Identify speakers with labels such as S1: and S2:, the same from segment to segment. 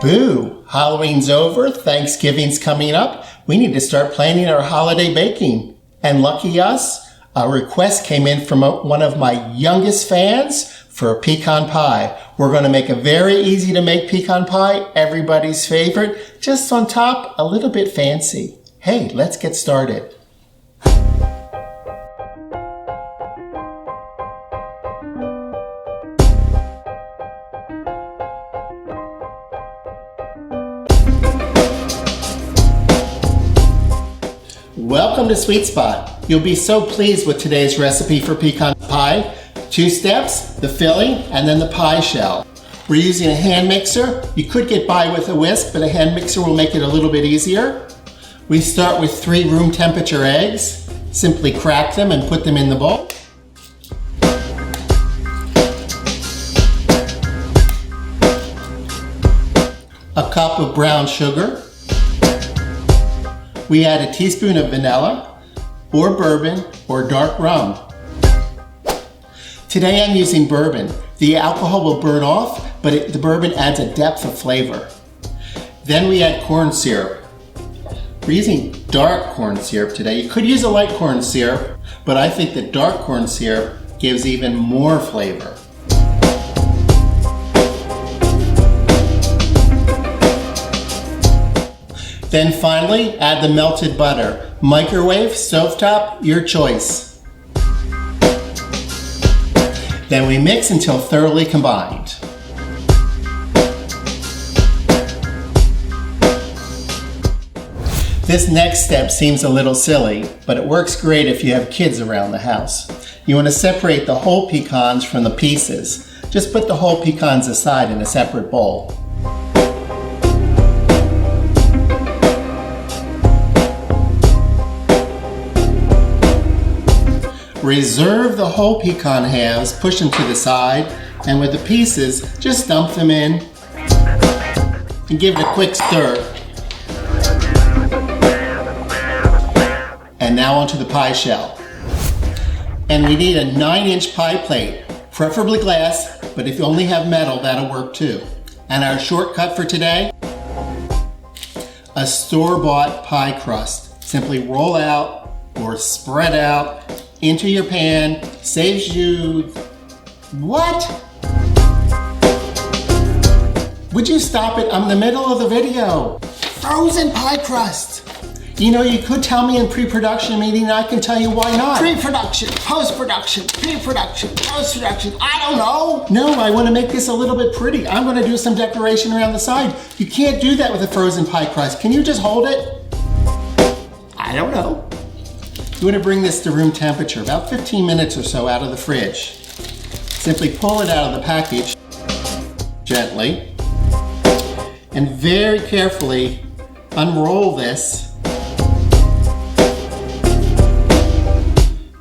S1: Boo! Halloween's over, Thanksgiving's coming up. We need to start planning our holiday baking. And lucky us, a request came in from one of my youngest fans for a pecan pie. We're going to make a very easy to make pecan pie, everybody's favorite, just on top, a little bit fancy. Hey, let's get started. Welcome to Sweet Spot. You'll be so pleased with today's recipe for pecan pie. 2 steps, the filling, and then the pie shell. We're using a hand mixer. You could get by with a whisk, but a hand mixer will make it a little bit easier. We start with 3 room temperature eggs. Simply crack them and put them in the bowl. A cup of brown sugar. We add a teaspoon of vanilla, or bourbon, or dark rum. Today I'm using bourbon. The alcohol will burn off, but the bourbon adds a depth of flavor. Then we add corn syrup. We're using dark corn syrup today. You could use a light corn syrup, but I think that dark corn syrup gives even more flavor. Then finally, add the melted butter. Microwave, stovetop, your choice. Then we mix until thoroughly combined. This next step seems a little silly, but it works great if you have kids around the house. You want to separate the whole pecans from the pieces. Just put the whole pecans aside in a separate bowl. Reserve the whole pecan halves, push them to the side, and with the pieces, just dump them in and give it a quick stir. And now onto the pie shell. And we need a 9-inch pie plate, preferably glass, but if you only have metal, that'll work too. And our shortcut for today, a store-bought pie crust. Simply roll out or spread out into your pan, saves you, what? Would you stop it? I'm in the middle of the video. Frozen pie crust. You know, you could tell me in pre-production meeting, and I can tell you why not. Pre-production, post-production, pre-production, post-production, I don't know. No, I want to make this a little bit pretty. I'm going to do some decoration around the side. You can't do that with a frozen pie crust. Can you just hold it? I don't know. You want to bring this to room temperature, about 15 minutes or so out of the fridge. Simply pull it out of the package, gently, and very carefully unroll this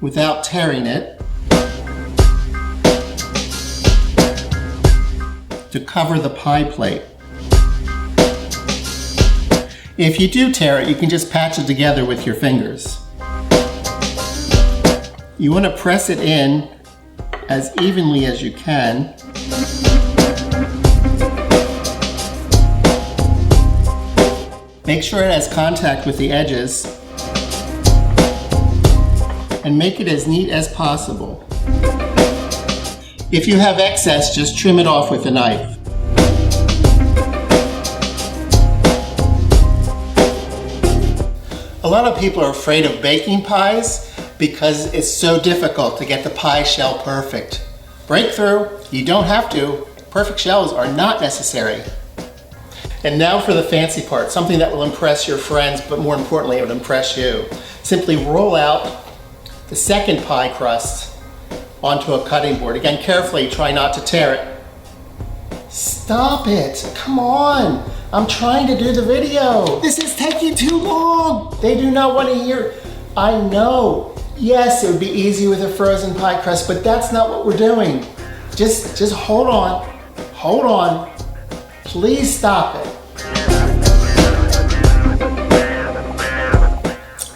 S1: without tearing it to cover the pie plate. If you do tear it, you can just patch it together with your fingers. You want to press it in as evenly as you can. Make sure it has contact with the edges. And make it as neat as possible. If you have excess, just trim it off with a knife. A lot of people are afraid of baking pies because it's so difficult to get the pie shell perfect. Breakthrough, you don't have to. Perfect shells are not necessary. And now for the fancy part, something that will impress your friends, but more importantly, it will impress you. Simply roll out the second pie crust onto a cutting board. Again, carefully, try not to tear it. Stop it, come on. I'm trying to do the video. This is taking too long. They do not want to hear. I know. Yes, it would be easy with a frozen pie crust, but that's not what we're doing. Just hold on. Hold on. Please stop it.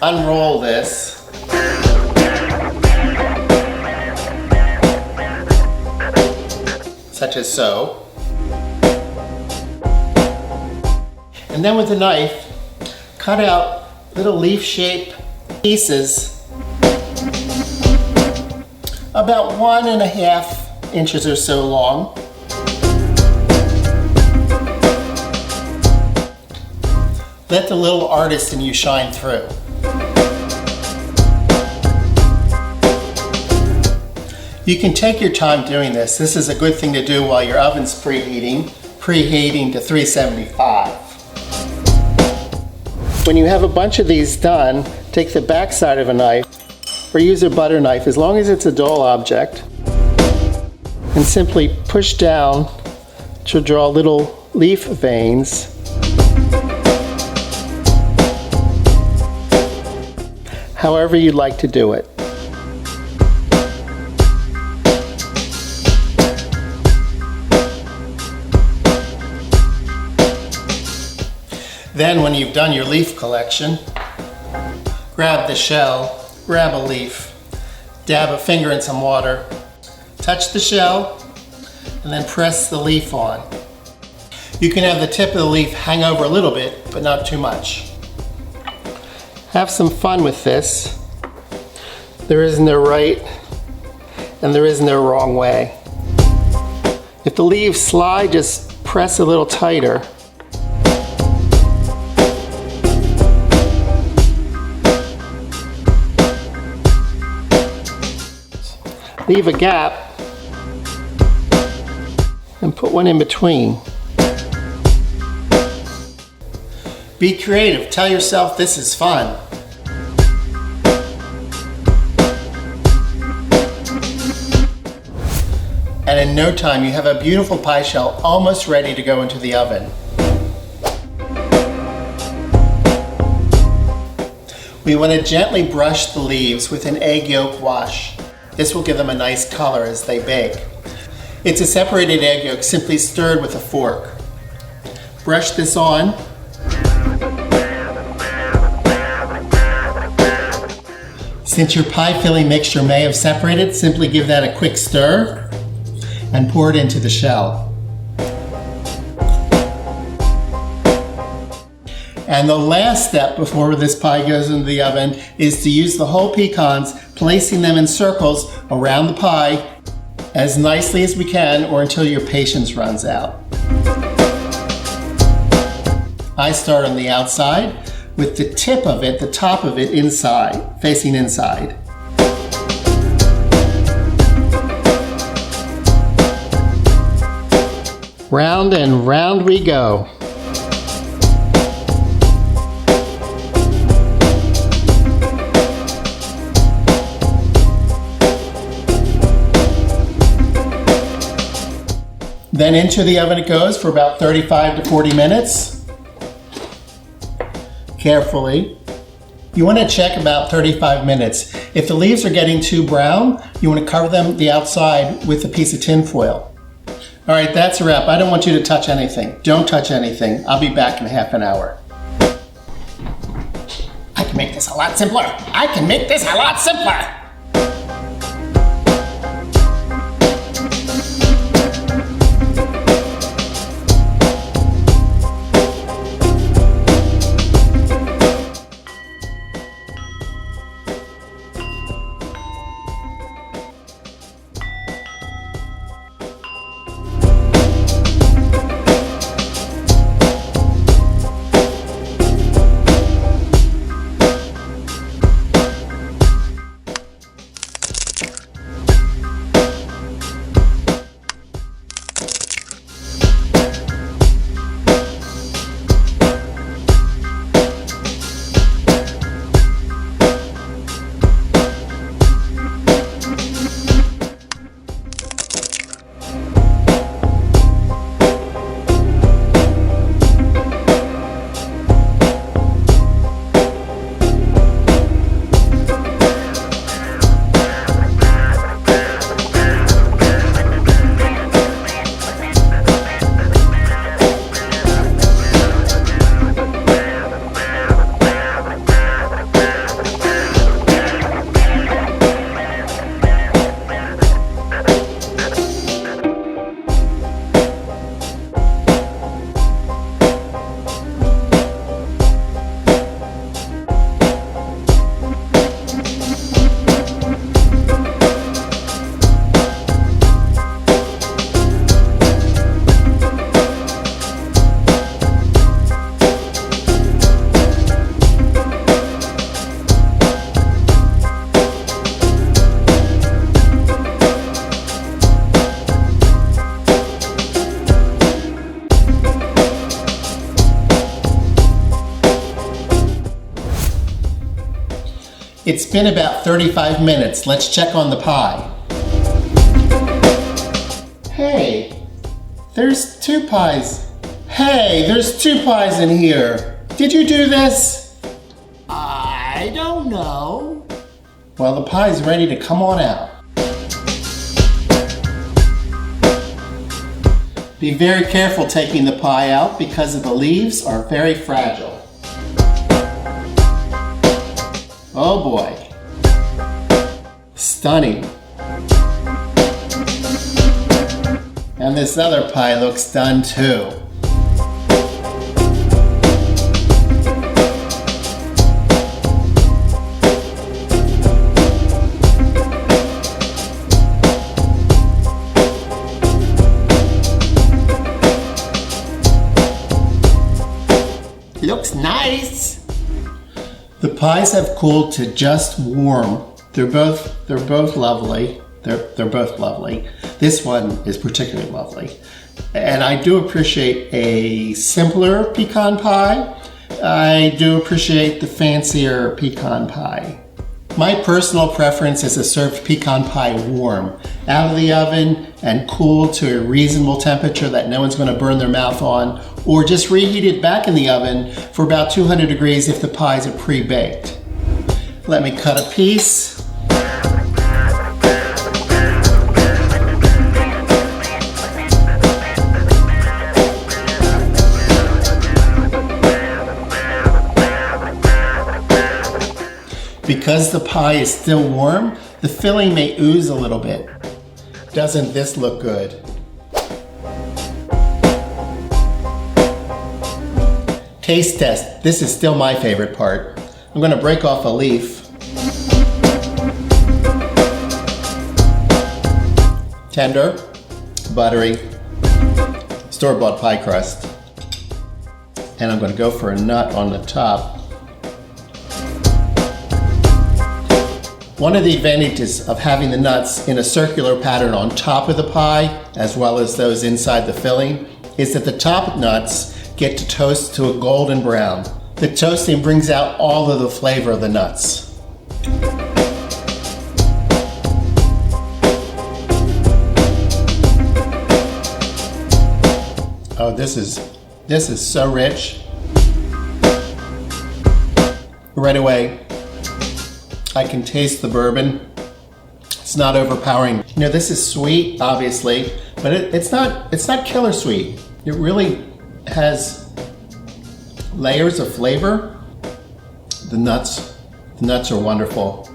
S1: Unroll this. Such as so. And then with the knife, cut out little leaf-shaped pieces about 1.5 inches or so long. Let the little artist in you shine through. You can take your time doing this. This is a good thing to do while your oven's preheating to 375. When you have a bunch of these done, take the back side of a knife or use a butter knife, as long as it's a dull object, and simply push down to draw little leaf veins. However you'd like to do it. Then when you've done your leaf collection, grab the shell, grab a leaf, dab a finger in some water, touch the shell, and then press the leaf on. You can have the tip of the leaf hang over a little bit, but not too much. Have some fun with this. There isn't no right and there isn't no wrong way. If the leaves slide, just press a little tighter. Leave a gap and put one in between. Be creative. Tell yourself this is fun. And in no time you have a beautiful pie shell almost ready to go into the oven. We want to gently brush the leaves with an egg yolk wash. This will give them a nice color as they bake. It's a separated egg yolk, simply stirred with a fork. Brush this on. Since your pie filling mixture may have separated, simply give that a quick stir and pour it into the shell. And the last step before this pie goes into the oven is to use the whole pecans, placing them in circles around the pie as nicely as we can, or until your patience runs out. I start on the outside with the tip of it, the top of it inside, facing inside. Round and round we go. Then into the oven it goes for about 35 to 40 minutes. Carefully. You want to check about 35 minutes. If the leaves are getting too brown, you want to cover them the outside with a piece of tin foil. All right, that's a wrap. I don't want you to touch anything. Don't touch anything. I'll be back in half an hour. I can make this a lot simpler. I can make this a lot simpler. It's been about 35 minutes. Let's check on the pie. Hey, there's two pies. Hey, there's two pies in here. Did you do this? I don't know. Well, the pie's ready to come on out. Be very careful taking the pie out because the leaves are very fragile. Oh boy. Stunning. And this other pie looks done too. Looks nice. The pies have cooled to just warm. They're both lovely. They're both lovely. This one is particularly lovely. And I do appreciate a simpler pecan pie. I do appreciate the fancier pecan pie. My personal preference is a served pecan pie warm, out of the oven and cooled to a reasonable temperature that no one's going to burn their mouth on, or just reheated back in the oven for about 200 degrees if the pies are pre-baked. Let me cut a piece. Because the pie is still warm, the filling may ooze a little bit. Doesn't this look good? Taste test. This is still my favorite part. I'm going to break off a leaf. Tender, buttery, store-bought pie crust. And I'm going to go for a nut on the top. One of the advantages of having the nuts in a circular pattern on top of the pie, as well as those inside the filling, is that the top nuts get to toast to a golden brown. The toasting brings out all of the flavor of the nuts. Oh, this is so rich. Right away, I can taste the bourbon. It's not overpowering. You know, this is sweet, obviously, but it's not killer sweet. It really has layers of flavor. The nuts are wonderful.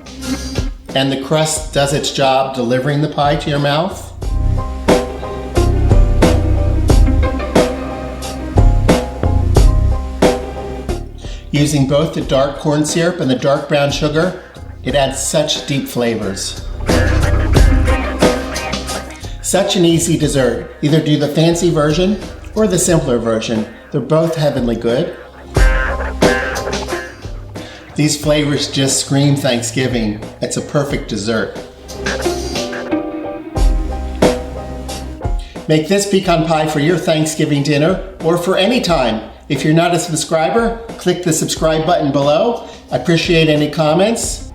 S1: And the crust does its job delivering the pie to your mouth. Using both the dark corn syrup and the dark brown sugar, it adds such deep flavors. Such an easy dessert. Either do the fancy version or the simpler version. They're both heavenly good. These flavors just scream Thanksgiving. It's a perfect dessert. Make this pecan pie for your Thanksgiving dinner or for any time. If you're not a subscriber, click the subscribe button below. I appreciate any comments.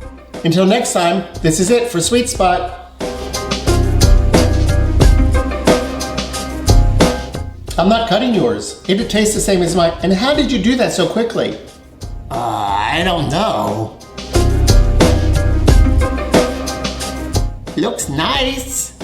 S1: Until next time, this is it for Sweet Spot. I'm not cutting yours. It tastes the same as mine. And how did you do that so quickly? I don't know. Looks nice.